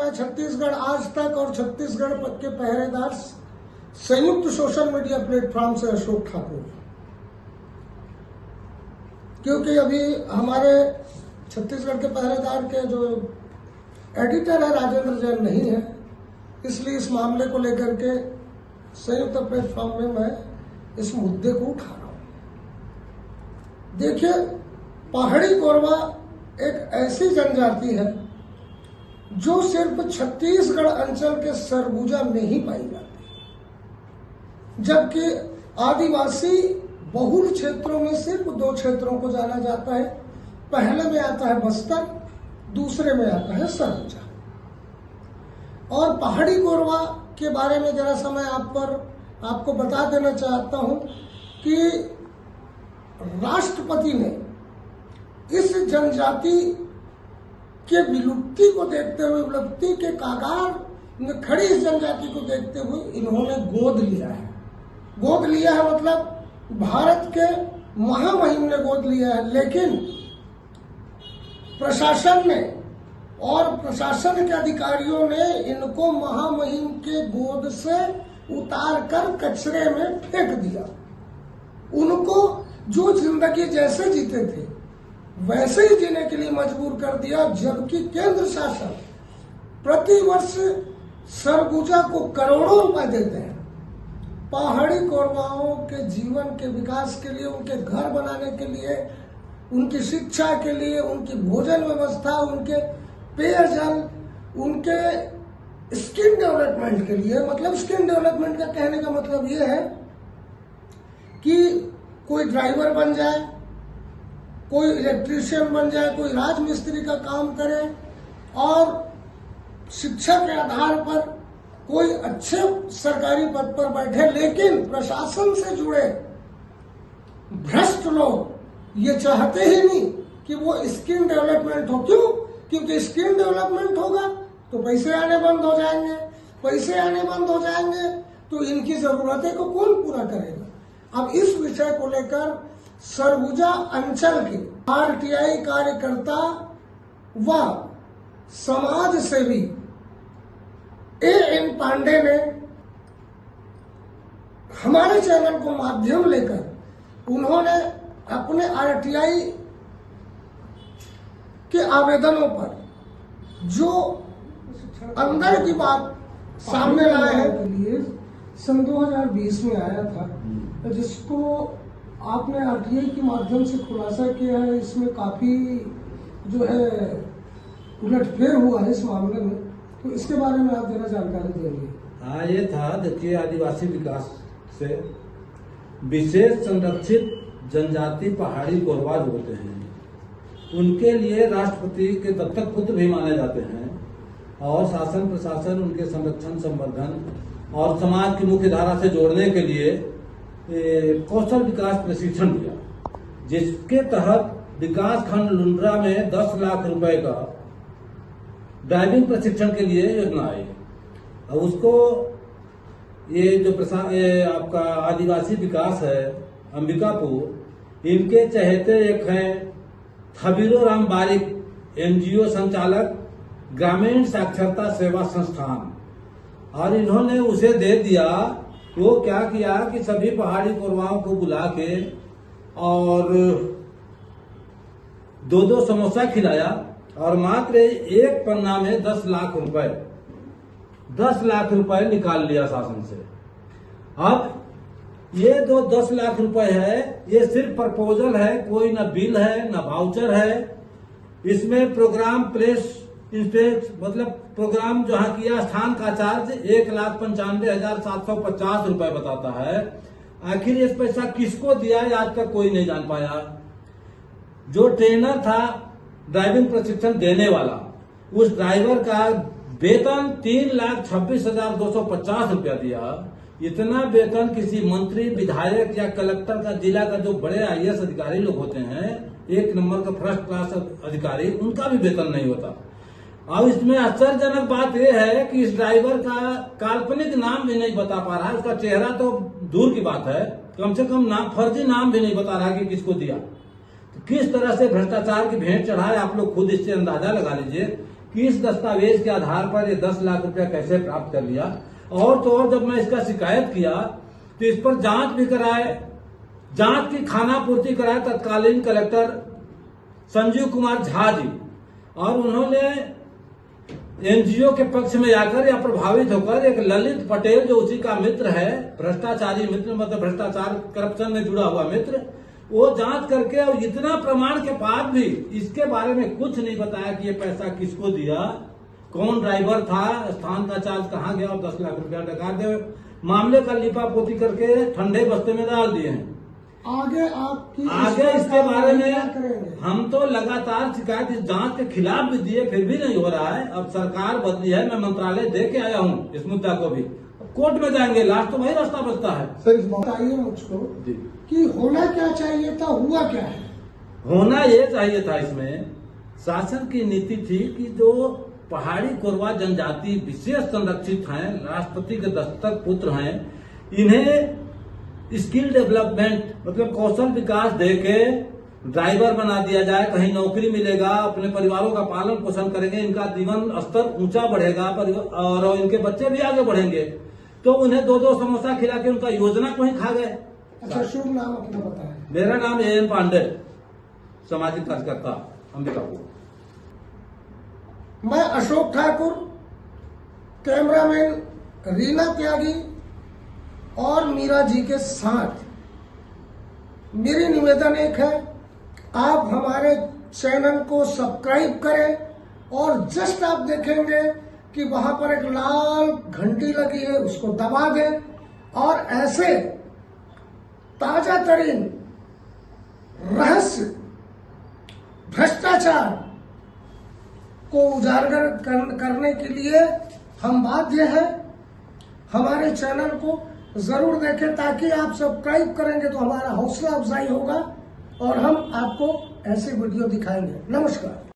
मैं छत्तीसगढ़ आज तक और छत्तीसगढ़ के पहरेदार संयुक्त सोशल मीडिया प्लेटफॉर्म से अशोक ठाकुर, क्योंकि अभी हमारे छत्तीसगढ़ के पहरेदार के जो एडिटर है राजेंद्र जैन नहीं है, इसलिए इस मामले को लेकर के संयुक्त प्लेटफॉर्म में मैं इस मुद्दे को उठा रहा हूं। देखिए, पहाड़ी कोरवा एक ऐसी जनजाति है जो सिर्फ छत्तीसगढ़ अंचल के सरगुजा में ही पाई जाती है, जबकि आदिवासी बहुल क्षेत्रों में सिर्फ 2 क्षेत्रों को जाना जाता है। पहले में आता है बस्तर, दूसरे में आता है सरगुजा। और पहाड़ी कोरवा के बारे में जरा सा मैं आपको बता देना चाहता हूं कि राष्ट्रपति ने इस जनजाति के विलुप्ति को देखते हुए, विलुप्ति के कागार में खड़ी इस जनजाति को देखते हुए इन्होंने गोद लिया है। गोद लिया है मतलब भारत के महामहिम ने गोद लिया है, लेकिन प्रशासन ने और प्रशासन के अधिकारियों ने इनको महामहिम के गोद से उतारकर कचरे में फेंक दिया। उनको जो जिंदगी जैसे जीते थे वैसे ही जीने के लिए मजबूर कर दिया, जबकि केंद्र शासन प्रतिवर्ष सरगुजा को करोड़ों रुपए देते हैं पहाड़ी कोरवाओं के जीवन के विकास के लिए, उनके घर बनाने के लिए, उनकी शिक्षा के लिए, उनकी भोजन व्यवस्था, उनके पेयजल, उनके स्किल डेवलपमेंट के लिए। मतलब स्किल डेवलपमेंट का कहने का मतलब ये है कि कोई ड्राइवर बन जाए, कोई इलेक्ट्रीशियन बन जाए, कोई राजमिस्त्री का काम करे और शिक्षा के आधार पर कोई अच्छे सरकारी पद पर बैठे। लेकिन प्रशासन से जुड़े भ्रष्ट लोग ये चाहते ही नहीं कि वो स्किल डेवलपमेंट हो। क्यों? क्योंकि स्किल डेवलपमेंट होगा तो पैसे आने बंद हो जाएंगे, पैसे आने बंद हो जाएंगे तो इनकी जरूरतें को कौन पूरा करेगा। अब इस विषय को लेकर सरगुजा अंचल के आरटीआई कार्यकर्ता व समाज सेवी एएन पांडे ने हमारे चैनल को माध्यम लेकर उन्होंने अपने आरटीआई के आवेदनों पर जो अंदर की बात सामने लाए हैं, सन 2020 में आया था, जिसको आपने आरटीआई के माध्यम से खुलासा किया है। इसमें काफी जो है उलटफेर हुआ है इस मामले में, तो इसके बारे में आप जरा जानकारी देंगे। हाँ, ये था, देखिए, आदिवासी विकास से विशेष संरक्षित जनजाति पहाड़ी कोरवा जो होते हैं उनके लिए राष्ट्रपति के दत्तक पुत्र भी माने जाते हैं और शासन प्रशासन उनके संरक्षण, संवर्धन और समाज की मुख्य धारा से जोड़ने के लिए कौशल विकास प्रशिक्षण दिया, जिसके तहत विकास खंड लुंड्रा में 10 लाख रुपए का ड्राइविंग प्रशिक्षण के लिए योजना आई। अब उसको ये जो आपका आदिवासी विकास है अंबिकापुर, इनके चहेते एक हैं थबीरो राम बारिक, एनजीओ संचालक, ग्रामीण साक्षरता सेवा संस्थान, और इन्होंने उसे दे दिया। वो क्या किया कि सभी पहाड़ी कोरवाओं को बुला के और 2-2 समोसा खिलाया और मात्र एक पन्ना में 10 लाख रुपए निकाल लिया शासन से। अब ये 10 लाख रुपए है, ये सिर्फ प्रपोजल है, कोई न बिल है न वाउचर है। इसमें प्रोग्राम प्लेस इंस्पेक्ट मतलब प्रोग्राम जहां किया स्थान का चार्ज 1,95,750 रुपए बताता है। आखिर ये पैसा किसको दिया आज तक कोई नहीं जान पाया। जो ट्रेनर था ड्राइविंग प्रशिक्षण देने वाला, उस ड्राइवर का वेतन 3,26,250 रुपया दिया। इतना वेतन किसी मंत्री, विधायक या कलेक्टर का, जिला का जो बड़े आईएएस अधिकारी लोग होते हैं, 1 नंबर का फर्स्ट क्लास अधिकारी, उनका भी वेतन नहीं होता। अब इसमें आश्चर्यजनक बात यह है कि इस ड्राइवर का काल्पनिक नाम भी नहीं बता पा रहा है। उसका चेहरा तो दूर की बात है, कम से कम नाम, फर्जी नाम भी नहीं बता रहा कि किसको दिया। तो किस तरह से भ्रष्टाचार की भेंट चढ़ाए, आप लोग खुद इससे अंदाजा लगा लीजिए किस दस्तावेज के आधार पर ये 10 लाख रुपया कैसे प्राप्त कर लिया। और तो और जब मैं इसका शिकायत किया तो इस पर जांच भी कराए, जांच की खानापूर्ति कराए तत्कालीन कलेक्टर संजीव कुमार झा जी, और उन्होंने एनजीओ के पक्ष में आकर या प्रभावित होकर एक ललित पटेल जो उसी का मित्र है, भ्रष्टाचारी मित्र, मतलब भ्रष्टाचार करप्शन में जुड़ा हुआ मित्र, वो जांच करके और इतना प्रमाण के बाद भी इसके बारे में कुछ नहीं बताया कि ये पैसा किसको दिया, कौन ड्राइवर था, स्थान का चार्ज कहाँ गया, और 10 लाख रुपया डका दे। मामले का लिपापोती करके ठंडे बस्ते में डाल दिए हैं। आगे इसके बारे में करेंगे। हम तो लगातार शिकायत इस जांच के खिलाफ भी दिए, फिर भी नहीं हो रहा है। अब सरकार बदली है, मैं मंत्रालय दे के आया हूँ इस मुद्दा को भी, कोर्ट में जाएंगे, लास्ट तो वही रास्ता बचता है। सर बताइए मुझको कि होना क्या चाहिए था, हुआ क्या है? होना ये चाहिए था, इसमें शासन की नीति थी कि जो पहाड़ी कोरवा जनजाति विशेष संरक्षित हैं, राष्ट्रपति के दत्तक पुत्र हैं, इन्हें स्किल डेवलपमेंट मतलब कौशल विकास देके ड्राइवर बना दिया जाए, कहीं नौकरी मिलेगा, अपने परिवारों का पालन पोषण करेंगे, इनका जीवन स्तर ऊंचा बढ़ेगा और इनके बच्चे भी आगे बढ़ेंगे। तो उन्हें 2-2 समोसा खिला के उनका योजना को ही खा गए। अच्छा, शुभ नाम अपना बताएं। मेरा नाम AN पांडे, सामाजिक कार्यकर्ता, अंबिकापुर। मैं अशोक ठाकुर, कैमरामैन रीना त्यागी और मीरा जी के साथ मेरी निवेदन एक है, आप हमारे चैनल को सब्सक्राइब करें और जस्ट आप देखेंगे कि वहां पर एक लाल घंटी लगी है, उसको दबा दें और ऐसे ताजा तरीन रहस्य भ्रष्टाचार को उजागर करने के लिए हम बाध्य हैं। हमारे चैनल को जरूर देखें, ताकि आप सब्सक्राइब करेंगे तो हमारा हौसला अफजाई होगा और हम आपको ऐसे वीडियो दिखाएंगे। नमस्कार।